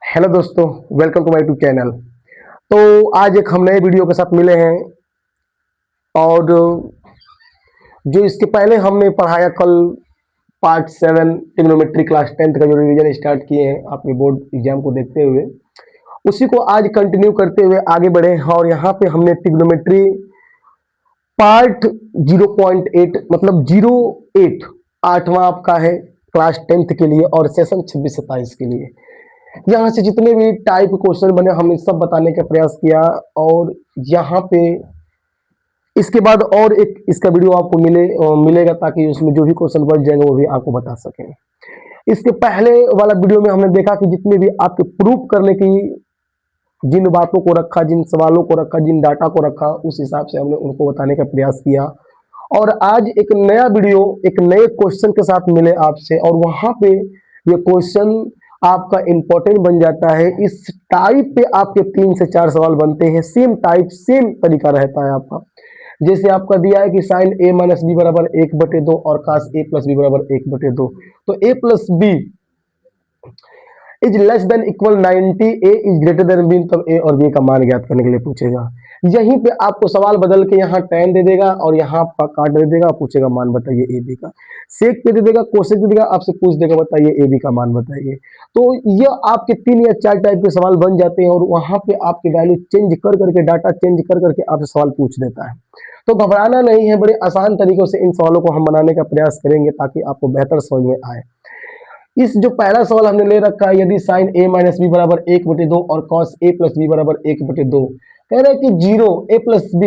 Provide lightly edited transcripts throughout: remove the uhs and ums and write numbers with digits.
Hello दोस्तों, welcome to my YouTube channel. तो आज एक हम नए वीडियो के साथ मिले हैं और जो इसके पहले हमने पढ़ाया कल पार्ट 7 ट्रिग्नोमेट्री क्लास 10th का जो रिवीजन स्टार्ट किए हैं आपके बोर्ड एग्जाम को देखते हुए, उसी को आज कंटिन्यू करते हुए आगे बढ़े हैं। और यहाँ पे हमने ट्रिग्नोमेट्री पार्ट 0.8 मतलब 08 आठवां आपका है क्लास 10th के लिए और सेशन 26-27 के लिए। यहाँ से जितने भी टाइप क्वेश्चन बने हमने सब बताने का प्रयास किया। और यहाँ पे इसके बाद और एक इसका वीडियो आपको मिलेगा ताकि उसमें जो भी क्वेश्चन बच जाएंगे वो भी आपको बता सकें। इसके पहले वाला वीडियो में हमने देखा कि जितने भी आपके प्रूफ करने की जिन बातों को रखा, जिन सवालों को रखा, जिन डाटा को रखा, उस हिसाब से हमने उनको बताने का प्रयास किया। और आज एक नया वीडियो एक नए क्वेश्चन के साथ मिले आपसे और वहां पे ये क्वेश्चन आपका इंपॉर्टेंट बन जाता है। इस टाइप पे आपके 3 से 4 सवाल बनते हैं, सेम टाइप सेम तरीका रहता है आपका। जैसे आपका दिया है कि साइन ए माइनस बी बराबर 1/2 और कास ए प्लस बी बराबर 1/2, तो A plus B is less than equal 90, A is greater than B, तब ए और बी का मान ज्ञात करने के लिए पूछेगा। यहीं पे आपको सवाल बदल के यहाँ tan दे देगा और यहाँ आपका काट दे देगा, पूछेगा मान बताइए ए बी का। सेक पे दे देगा, कोसेक दे देगा, आपसे पूछ देगा बताइए ए बी का मान बताइए। तो यह आपके 3 या 4 टाइप के सवाल बन जाते हैं और वहां पे आपके वैल्यू चेंज कर करके डाटा चेंज कर करके आपसे सवाल पूछ देता है। तो घबराना नहीं है, बड़े आसान तरीकों से इन सवालों को हम बनाने का प्रयास करेंगे ताकि आपको बेहतर समझ में आए। इस जो पहला सवाल हमने ले रखा है, यदि साइन ए माइनस बी बराबर 1/2 और कॉस ए प्लस बी बराबर 1/2, कह रहे हैं कि 0 A plus B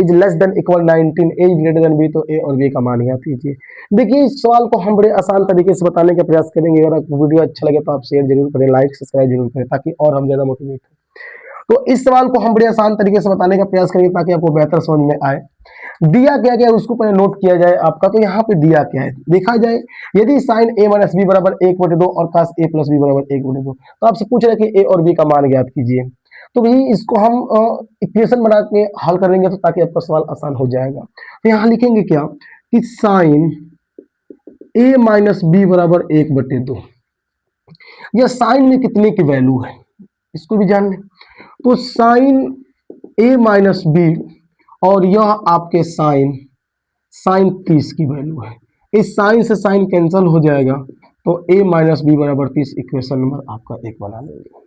is less than equal 19, A is greater than B, तो ए और बी का मान ज्ञात कीजिए। देखिए इस सवाल को हम बड़े आसान तरीके से बताने का प्रयास करेंगे। अगर आपको वीडियो अच्छा लगे तो आप शेयर जरूर करें, लाइक सब्सक्राइब जरूर करें ताकि और हम ज्यादा मोटिवेट हो। तो इस सवाल को हम बड़े आसान तरीके से बताने का प्रयास करेंगे ताकि आपको बेहतर समझ में आए। दिया क्या क्या है उसको पहले नोट किया जाए आपका। तो यहाँ पे दिया क्या है देखा जाए, यदि साइन ए माइनस बी बराबर 1/2 और कास ए प्लस बी बराबर 1/2, तो आपसे पूछ रहे हैं कि ए और बी का मान ज्ञात कीजिए। तो भाई इसको हम इक्वेशन बना के हल करेंगे तो ताकि आपका सवाल आसान हो जाएगा। तो यहाँ लिखेंगे क्या कि साइन ए माइनस बी बराबर 1/2, यह साइन में कितने की वैल्यू है इसको भी जान लें। तो साइन ए माइनस बी और यह आपके साइन साइन 30 की वैल्यू है। इस साइन से साइन कैंसिल हो जाएगा तो a माइनस बी बराबर 30 इक्वेशन नंबर आपका 1 बना लेंगे।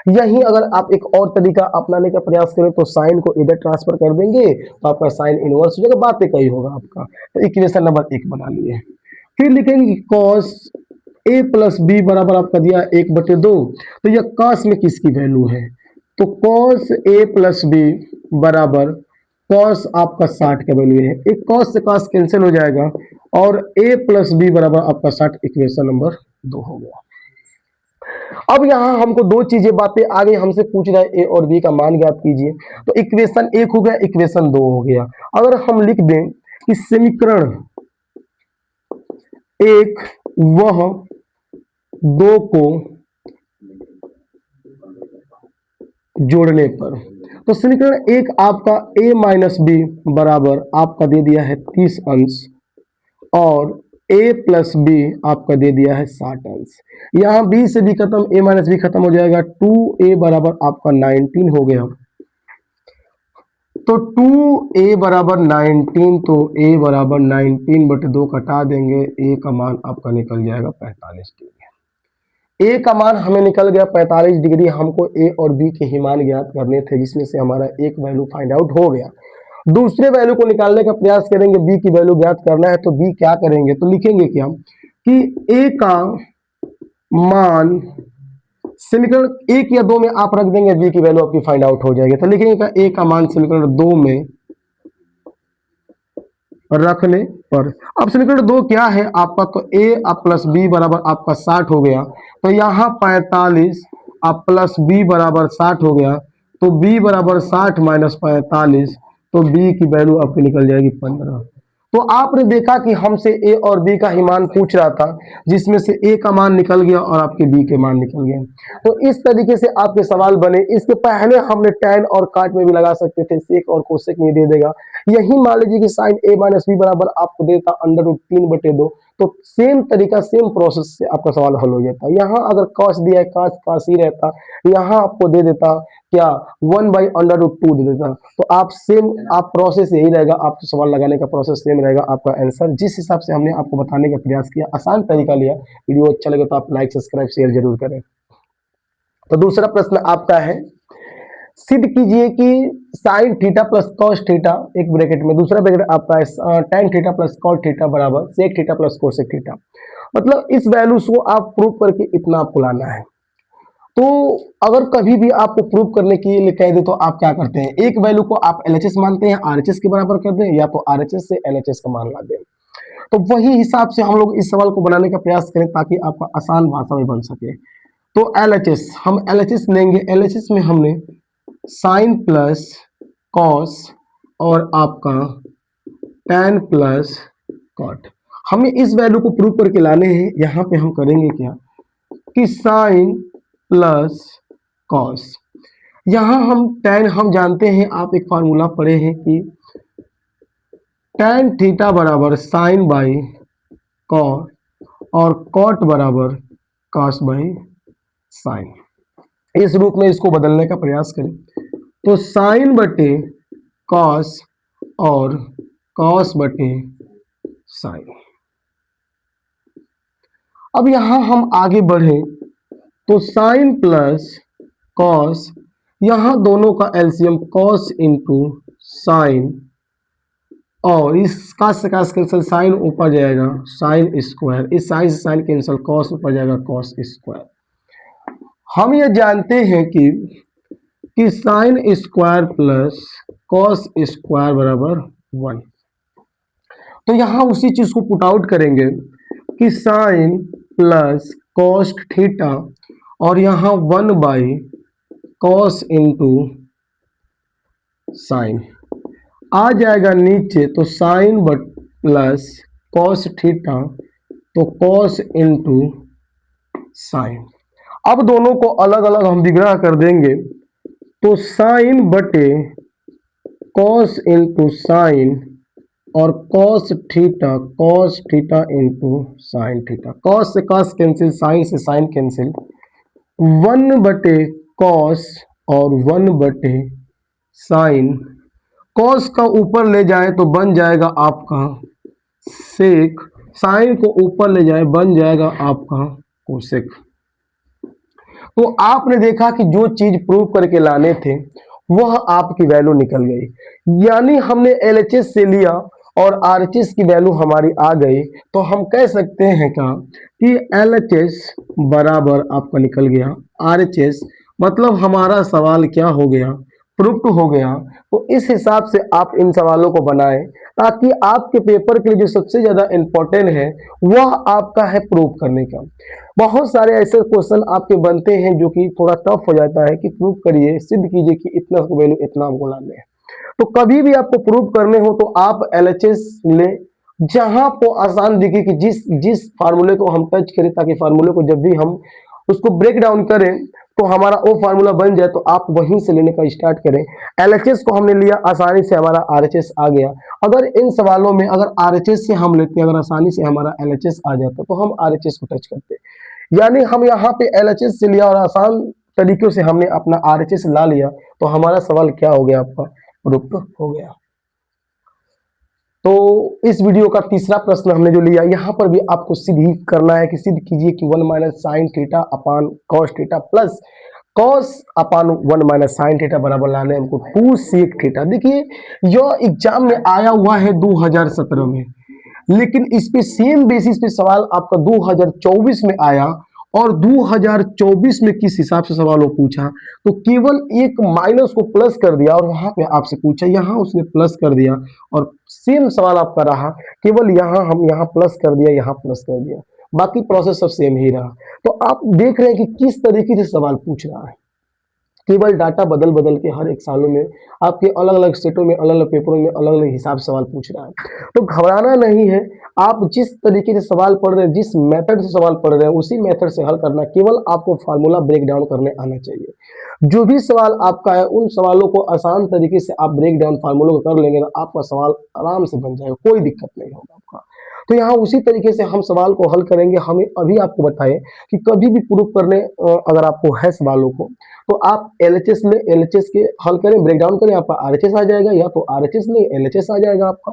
यही अगर आप एक और तरीका अपनाने का प्रयास करें तो साइन को इधर ट्रांसफर कर देंगे तो आपका साइन इनवर्स हो जाएगा, बातें कही होगा आपका। तो इक्वेशन नंबर 1 बना लिए। फिर लिखेंगे कि कॉस ए प्लस बी बराबर आपका दिया 1/2, तो यह कॉस में किसकी वैल्यू है, तो कॉस ए प्लस बी बराबर कॉस आपका 60 का वैल्यू है। एक कॉस से कॉस कैंसिल हो जाएगा और a प्लस बी बराबर आपका 60 इक्वेशन नंबर 2 हो गया। अब यहाँ हमको दो चीजें बातें आगे हमसे पूछ रहा है, a और b का मान ज्ञात कीजिए। तो इक्वेशन 1 हो गया, इक्वेशन 2 हो गया। अगर हम लिख दें कि समीकरण 1 वह 2 को जोड़ने पर, तो समीकरण 1 आपका a माइनस बी बराबर आपका दे दिया है 30 अंश और a प्लस बी आपका दे दिया है 60 अंश। यहाँ b से b खत्म, a माइनस बी खत्म हो जाएगा, 2a बराबर आपका 19 हो गया। तो 2a बराबर 19, तो a बराबर 19/2 कटा देंगे, a का मान आपका निकल जाएगा 45 डिग्री। ए का मान हमें निकल गया 45 डिग्री। हमको ए और बी के ही मान ज्ञात करने थे जिसमें से हमारा एक वैल्यू फाइंड आउट हो गया। दूसरे वैल्यू को निकालने का प्रयास करेंगे, बी की वैल्यू ज्ञात करना है। तो बी क्या करेंगे, तो लिखेंगे क्या कि ए का मान समीकरण 1 या 2 में आप रख देंगे, बी की वैल्यू आपकी फाइंड आउट हो जाएगी। तो लिखेंगे क्या ए का मान समीकरण 2 में रखने पर। अब समीकरण 2 क्या है आपका, तो a प्लस बी बराबर आपका 60 हो गया। तो यहाँ 45 प्लस बी बराबर 60 हो गया, तो b बराबर 60 माइनस 45, तो b की वैल्यू आपकी निकल जाएगी 15। तो आपने देखा कि हमसे a और b का ही मान पूछ रहा था जिसमें से a का मान निकल गया और आपके b के मान निकल गए। तो इस तरीके से आपके सवाल बने। इसके पहले हमने tan और काट में भी लगा सकते थे, सेक और कोसेक में दे देगा। यही मान लीजिए कि साइन ए माइनस बी बराबर आपको देता √3/2, तो सेम तरीका सेम प्रोसेस से आपका सवाल हल हो जाता। यहाँ अगर कॉस दिया है काश ही रहता, यहाँ आपको दे देता क्या 1/√2 दे देता, तो आप सेम आप प्रोसेस यही रहेगा, आप सवाल लगाने का प्रोसेस सेम रहेगा, आपका आंसर जिस हिसाब से हमने आपको बताने का प्रयास किया आसान तरीका लिया। वीडियो अच्छा लगे तो आप लाइक सब्सक्राइब शेयर जरूर करें। तो दूसरा प्रश्न आपका है, सिद्ध कीजिए कि sine theta plus cos theta एक ब्रैकेट में, दूसरा ब्रैकेट आपका है tan theta plus cot theta बराबर sec theta plus cosec theta. मतलब इस वैल्यूज को आप प्रूव करके इतना आपको लाना है। तो अगर कभी भी आपको प्रूव करने के लिए कह दे तो आप क्या करते हैं, एक वैल्यू को आप LHS मानते हैं, RHS के बराबर कर दें, या तो RHS से LHS का मान ला दें। तो वही हिसाब से हम लोग इस सवाल को बनाने का प्रयास करें ताकि आपका आसान भाषा में बन सके। तो LHS हम LHS लेंगे, LHS में हमने साइन प्लस कॉस और आपका tan प्लस कॉट, हमें इस वैल्यू को प्रूव करके लाने हैं। यहाँ पे हम करेंगे क्या कि साइन प्लस कॉस, यहाँ हम tan हम जानते हैं, आप एक फार्मूला पढ़े हैं कि tan थीटा बराबर साइन बाई कॉट और कॉट बराबर कॉस बाई साइन। इस रूप में इसको बदलने का प्रयास करें तो साइन बटे कॉस और कॉस बटे साइन। अब यहां हम आगे बढ़े तो साइन प्लस कॉस, यहां दोनों का एलसीएम कॉस इंटू साइन, और इसका से कैंसिल, साइन ऊपर जाएगा साइन स्क्वायर, इस साइन से साइन कैंसिल, कॉस ऊपर जाएगा कॉस स्क्वायर। हम ये जानते हैं कि sine square plus cos square बराबर 1। तो यहां उसी चीज को पुट आउट करेंगे कि साइन प्लस कॉस थीटा और यहां 1 बाई कॉस इंटू साइन आ जाएगा नीचे, तो sine but plus cos theta तो कॉस इंटू साइन। अब दोनों को अलग अलग हम विग्रह कर देंगे तो साइन बटे कॉस इंटू साइन और cos theta into sine theta, cos से कॉस कैंसिल, साइन से साइन कैंसिल, 1 बटे कॉस और 1 बटे साइन, कॉस का ऊपर ले जाए तो बन जाएगा आपका सेक, साइन को ऊपर ले जाए बन जाएगा आपका कोसेक। तो आपने देखा कि जो चीज प्रूव करके लाने थे वह आपकी वैल्यू निकल गई, यानी हमने LHS से लिया और RHS की वैल्यू हमारी आ गई। तो हम कह सकते हैं क्या कि LHS बराबर आपका निकल गया RHS, मतलब हमारा सवाल क्या हो गया, प्रूफ हो गया। तो इस हिसाब से आप इन सवालों को बनाएं ताकि आपके पेपर के लिए जो सबसे ज्यादा इंपॉर्टेंट है वह आपका है प्रूफ करने का। बहुत सारे ऐसे क्वेश्चन आपके बनते हैं जो कि थोड़ा टफ हो जाता है कि प्रूफ करिए, सिद्ध कीजिए कि इतना वैल्यू इतना हमको लाने हैं। तो कभी भी आपको प्रूफ करने हो तो आप LHS ले, जहां आपको आसान दिखे कि जिस फार्मूले को हम टच करें, ताकि फार्मूले को जब भी हम उसको ब्रेक डाउन करें तो हमारा वो फार्मूला बन जाए, तो आप वहीं से लेने का स्टार्ट करें। LHS को हमने लिया, आसानी से हमारा RHS आ गया। अगर इन सवालों में अगर RHS से हम लेते, अगर आसानी से हमारा LHS आ जाता तो हम RHS को टच करते, यानी हम यहाँ पे LHS से लिया और आसान तरीकों से हमने अपना RHS ला लिया, तो हमारा सवाल क्या हो गया, आपका प्रूफ हो गया। तो इस वीडियो का तीसरा प्रश्न हमने जो लिया, यहाँ पर भी आपको सिद्ध ही करना है कि सिद्ध कीजिए कि 1 minus sine theta upon cos theta plus cos upon 1 minus sine theta बराबर लाने हमको 2 सेक थीटा। देखिए यह एग्जाम में आया हुआ है 2017 में, लेकिन इस पे सेम बेसिस पे सवाल आपका 2024 में आया, और 2024 में किस हिसाब से सवाल वो पूछा, तो केवल एक माइनस को प्लस कर दिया और वहां पे आपसे पूछा, यहाँ उसने प्लस कर दिया और सेम सवाल आपका रहा, केवल यहाँ हम यहाँ प्लस कर दिया, यहाँ प्लस कर दिया, बाकी प्रोसेस सब सेम ही रहा। तो आप देख रहे हैं कि किस तरीके से सवाल पूछ रहा है। केवल डाटा बदल बदल के हर एक सालों में आपके अलग अलग सेटों में, अलग अलग पेपरों में अलग अलग हिसाब से सवाल पूछ रहा है। तो घबराना नहीं है, आप जिस तरीके से सवाल पढ़ रहे हैं, जिस मेथड से सवाल पढ़ रहे हैं, उसी मेथड से हल करना। केवल आपको फार्मूला ब्रेक डाउन करने आना चाहिए। जो भी सवाल आपका है, उन सवालों को आसान तरीके से आप ब्रेक डाउन फार्मूलों को कर लेंगे ना, आपका सवाल आराम से बन जाएगा, कोई दिक्कत नहीं होगा आपका। तो यहाँ उसी तरीके से हम सवाल को हल करेंगे। हमें अभी आपको बताएं कि कभी भी प्रूफ करने अगर आपको है सवालों को, तो आप एलएचएस ले, एलएचएस के हल करें, ब्रेक डाउन करें, आपका आरएचएस आ जाएगा, या तो आरएचएस नहीं एलएचएस आ जाएगा आपका।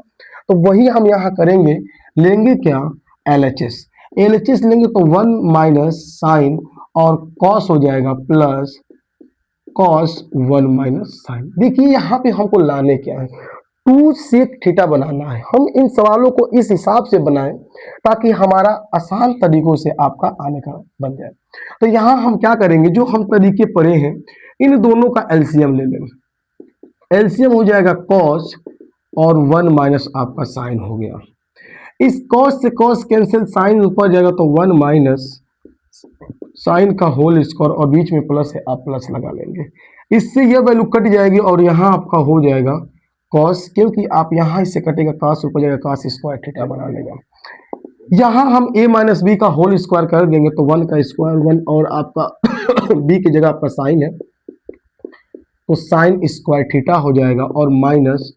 तो वही हम यहाँ करेंगे, लेंगे क्या, एलएचएस। एलएचएस लेंगे तो 1 माइनस साइन और कॉस हो जाएगा प्लस कॉस 1 माइनस साइन। देखिए यहाँ पे हमको लाने क्या है, 2 सेक थीटा बनाना है। हम इन सवालों को इस हिसाब से बनाएं ताकि हमारा आसान तरीकों से आपका आने का बन जाए। तो यहाँ हम क्या करेंगे, जो हम तरीके पढ़े हैं इन दोनों का एलसीएम ले लेंगे। एलसीएम हो जाएगा कॉस और 1 माइनस आपका साइन हो गया। इस कॉस से कॉस कैंसिल, साइन ऊपर जाएगा तो 1 माइनस साइन का होल स्क्वायर और बीच में प्लस है, आप प्लस लगा लेंगे। इससे यह वैल्यू कट जाएगी और यहाँ आपका हो जाएगा कॉस, क्योंकि आप यहाँ इससे कटेगा कॉस, ऊपर जाएगा कॉस स्क्वायर थीटा बना लेगा। यहाँ हम a माइनस बी का होल स्क्वायर कर देंगे तो 1 का स्क्वायर 1 और आपका b की जगह आपका साइन है तो साइन स्क्वायर थीटा हो जाएगा और माइनस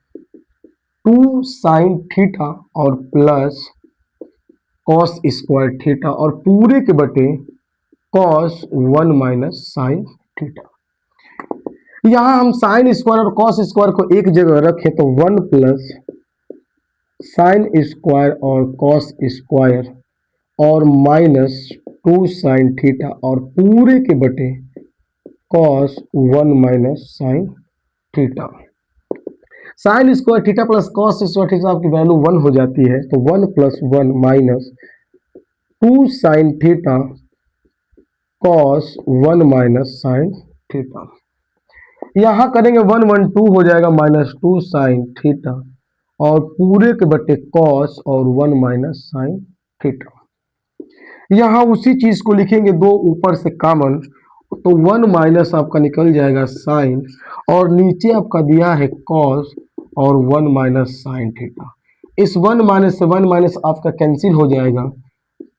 2 साइन थीटा और प्लस कॉस स्क्वायर थीटा और पूरे के बटे कॉस 1 माइनस साइन थीटा। यहाँ हम साइन स्क्वायर और कॉस स्क्वायर को एक जगह रखें तो 1 प्लस साइन स्क्वायर और कॉस स्क्वायर और माइनस 2 साइन थीटा और पूरे के बटे cos 1 minus sine theta. Sine square theta plus cos square theta आपकी वैल्यू 1 हो जाती है तो 1 plus 1 minus 2 sine theta cos 1 minus sine theta. यहाँ करेंगे 1 1 2 हो जाएगा माइनस 2 साइन थीटा और पूरे के बटे कॉस और 1 माइनस साइन थीटा। यहाँ उसी चीज को लिखेंगे, दो ऊपर से कॉमन तो 1 माइनस आपका निकल जाएगा साइन और नीचे आपका दिया है कॉस और 1 माइनस साइन थीटा। इस 1 माइनस से 1 माइनस आपका कैंसिल हो जाएगा,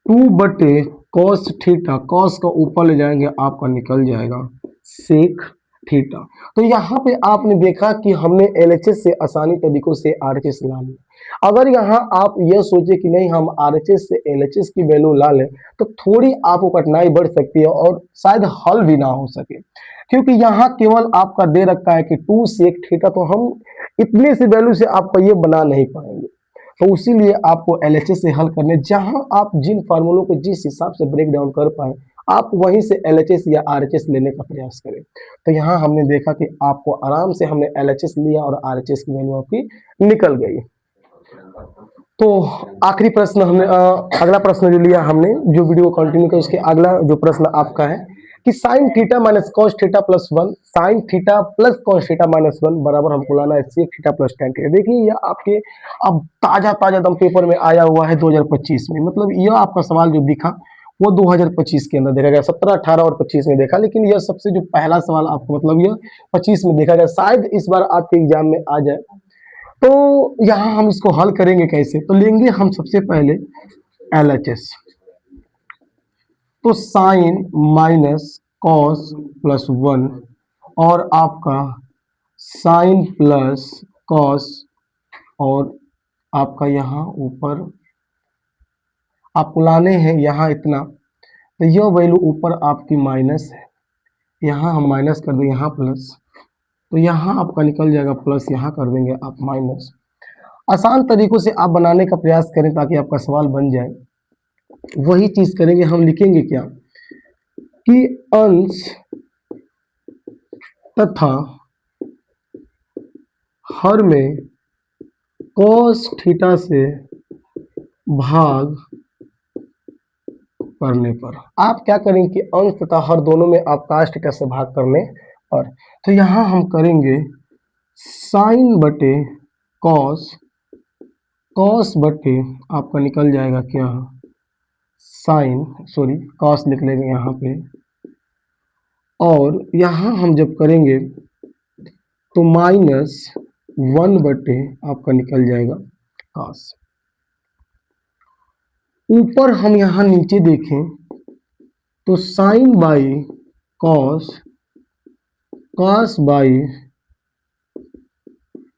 2 बटे कॉस थीटा, कॉस का ऊपर ले जाएंगे आपका निकल जाएगा सेक थीटा। तो यहाँ पे आपने देखा कि हमने एलएचएस से आसानी तरीकों से आरएचएस ला लिया। अगर यहाँ आप यह सोचे कि नहीं हम आरएचएस से एलएचएस की वैल्यू ला लें तो थोड़ी आपको कठिनाई बढ़ सकती है और शायद हल भी ना हो सके, क्योंकि यहाँ केवल आपका दे रखा है कि 2 सेक थीटा, तो हम इतने से वैल्यू से आपको ये बना नहीं पाएंगे। तो इसीलिए आपको एलएचएस से हल करने, जहां आप जिन फार्मूलों को जिस हिसाब से ब्रेक डाउन कर पाए आप वहीं से एलएचएस या आरएचएस लेने का प्रयास करें। तो यहाँ हमने देखा कि आपको आराम से हमने एलएचएस लिया और आरएचएस की वैल्यू आपकी निकल गई। तो आखिरी प्रश्न हमने अगला प्रश्न जो लिया हमने, जो वीडियो कंटिन्यू किया उसके अगला जो प्रश्न आपका है कि sine theta minus cos theta plus 1, sine theta plus cos theta minus 1 बराबर हमको लाना है sec theta plus tan theta. देखिए यह आपके अब ताजा दम पेपर में आया हुआ है 2025 में, मतलब यह आपका सवाल जो दिखा वो 2025 के अंदर देखा गया, 17, 18 और 25 में देखा, लेकिन यह सबसे जो पहला सवाल आपको मतलब यह 25 में देखा गया, शायद इस बार आपके एग्जाम में आ जाए। तो यहाँ हम इसको हल करेंगे कैसे, तो लेंगे हम सबसे पहले एलएचएस। तो साइन माइनस कॉस प्लस 1 और आपका साइन प्लस कॉस और आपका यहाँ ऊपर आपको लाने हैं यहाँ इतना, तो यह वैल्यू ऊपर आपकी माइनस है, यहाँ हम माइनस कर देंगे, यहाँ प्लस, तो यहाँ आपका निकल जाएगा प्लस, यहाँ कर देंगे आप माइनस। आसान तरीकों से आप बनाने का प्रयास करें ताकि आपका सवाल बन जाए। वही चीज करेंगे, हम लिखेंगे क्या कि अंश तथा हर में कॉस थीटा से भाग करने पर। आप क्या करेंगे कि अंश तथा हर दोनों में आप cos थीटा से भाग करने पर, तो यहाँ हम करेंगे साइन बटे कॉस, कॉस बटे आपका निकल जाएगा क्या साइन, सॉरी कॉस लिख लेंगे यहाँ पे, और यहाँ हम जब करेंगे तो -1 आपका निकल जाएगा cos। ऊपर हम यहाँ नीचे देखें तो sine by cos, cos by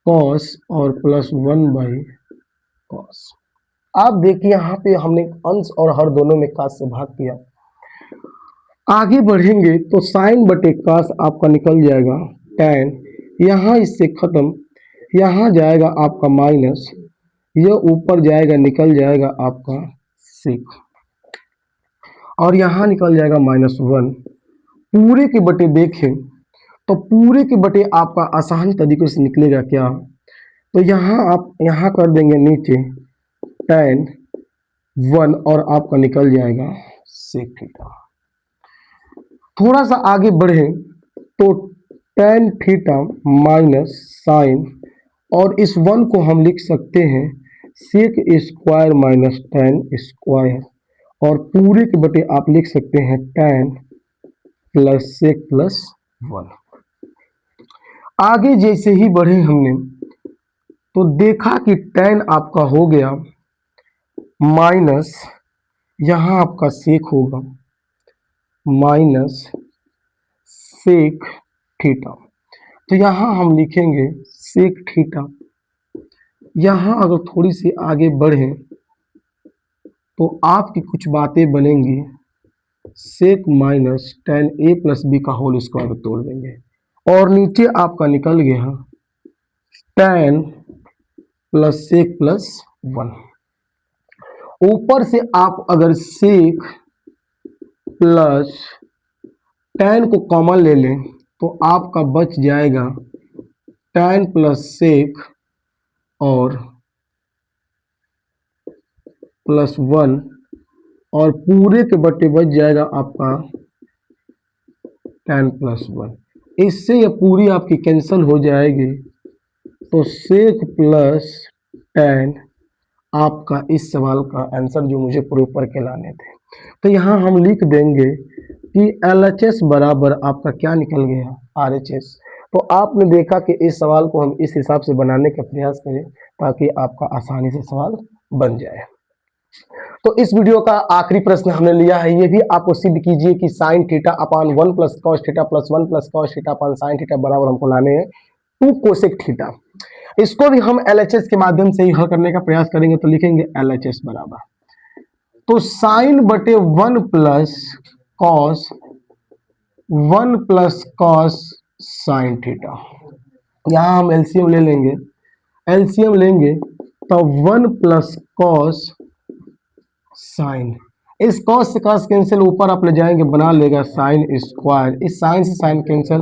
cos और +1 कॉस। आप देखिए यहाँ पे हमने अंश और हर दोनों में cos से भाग किया। आगे बढ़ेंगे तो साइन बटे cos आपका निकल जाएगा tan, यहाँ इससे खत्म, यहाँ जाएगा आपका माइनस, यह ऊपर जाएगा निकल जाएगा आपका sec और यहाँ निकल जाएगा -1। पूरे के बटे देखें तो पूरे के बटे आपका आसान तरीके से निकलेगा क्या, तो यहाँ आप यहाँ कर देंगे नीचे tan 1 और आपका निकल जाएगा sec थीटा। थोड़ा सा आगे बढ़े तो tan थीटा माइनस साइन और इस 1 को हम लिख सकते हैं sec square minus tan square और पूरे के बटे आप लिख सकते हैं tan प्लस sec प्लस 1। आगे जैसे ही बढ़े हमने तो देखा कि tan आपका हो गया माइनस, यहाँ आपका sec होगा माइनस sec थीटा। तो यहाँ हम लिखेंगे sec थीटा। यहाँ अगर थोड़ी सी आगे बढ़े तो आपकी कुछ बातें बनेंगी, sec minus tan a plus B का होल स्क्वायर तोड़ देंगे और नीचे आपका निकल गया tan प्लस sec प्लस 1। ऊपर से आप अगर sec प्लस tan को कॉमन ले लें तो आपका बच जाएगा tan प्लस sec और +1 और पूरे के बटे बच जाएगा आपका tan प्लस 1। इससे ये पूरी आपकी कैंसिल हो जाएगी तो sec प्लस tan आपका इस सवाल का आंसर जो मुझे प्रूव करके लाने थे। तो यहाँ हम लिख देंगे कि LHS बराबर आपका क्या निकल गया RHS। तो आपने देखा कि इस सवाल को हम इस हिसाब से बनाने का प्रयास करें ताकि आपका आसानी से सवाल बन जाए। तो इस वीडियो का आखिरी प्रश्न हमने लिया है, ये भी आपको सिद्ध कीजिए कि साइन थीटा अपान 1 plus cos theta plus 1 plus cos theta upon sign theta बराबर हमको लाने हैं 2 कोसेक थीटा। इसको भी हम LHS के माध्यम से ही हल करने का प्रयास करेंगे। तो लिखेंगे LHS बराबर, तो साइन बटे 1 प्लस कॉस साइन थीटा। यहाँ हम एलसीएम ले लेंगे, एलसीएम लेंगे तो 1 प्लस कॉस साइन, इस कॉस से कॉस कैंसिल, ऊपर आप ले जाएंगे बना लेगा साइन स्क्वायर, इस साइन से sine cancel,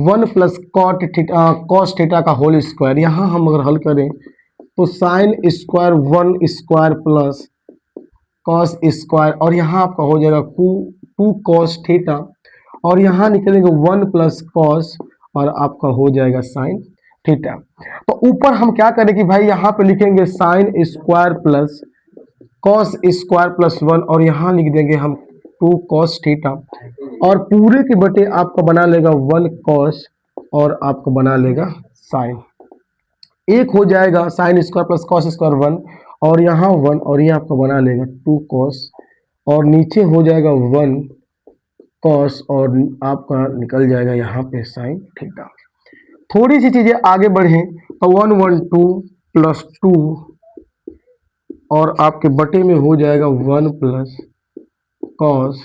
1 plus cos theta का होल स्क्वायर। यहाँ हम अगर हल करें तो sine square 1 square plus cos square और यहाँ आपका हो जाएगा 2 कॉस थीटा और यहाँ निकलेंगे 1 प्लस कॉस और आपका हो जाएगा साइन थीटा। तो ऊपर हम क्या करें कि भाई यहाँ पे लिखेंगे sine square plus cos square plus 1 और यहाँ लिख देंगे हम 2 कॉस थीटा और पूरे के बटे आपका बना लेगा 1 कॉस और आपको बना लेगा साइन। एक हो जाएगा sine square plus cos square 1 और यहाँ 1 और ये आपका बना लेगा 2 कॉस और नीचे हो जाएगा 1 कॉस और आपका निकल जाएगा यहाँ पे साइन थीटा। थोड़ी सी चीजें आगे बढ़ें तो 1 1 2 प्लस 2 और आपके बटे में हो जाएगा 1 प्लस कॉस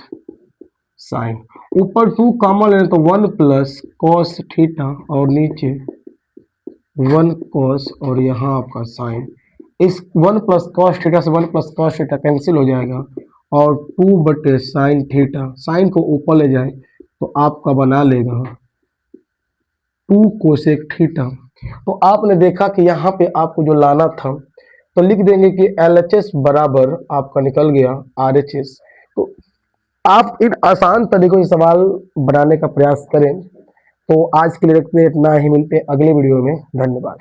साइन, ऊपर 2 कॉमन लें तो 1 प्लस कॉस थीटा और नीचे 1 कॉस और यहाँ आपका साइन। इस 1 प्लस कॉस थीटा से 1 प्लस कॉस थीटा कैंसिल हो जाएगा और 2 बटे साइन थीटा, साइन को ऊपर ले जाए तो आपका बना लेगा 2 कोसेक थीटा। तो आपने देखा कि यहाँ पे आपको जो लाना था तो लिख देंगे कि LHS बराबर आपका निकल गया RHS। तो आप इन आसान तरीकों से सवाल बनाने का प्रयास करें। तो आज के लिए रखते हैं इतना ही, मिलते हैं अगले वीडियो में। धन्यवाद।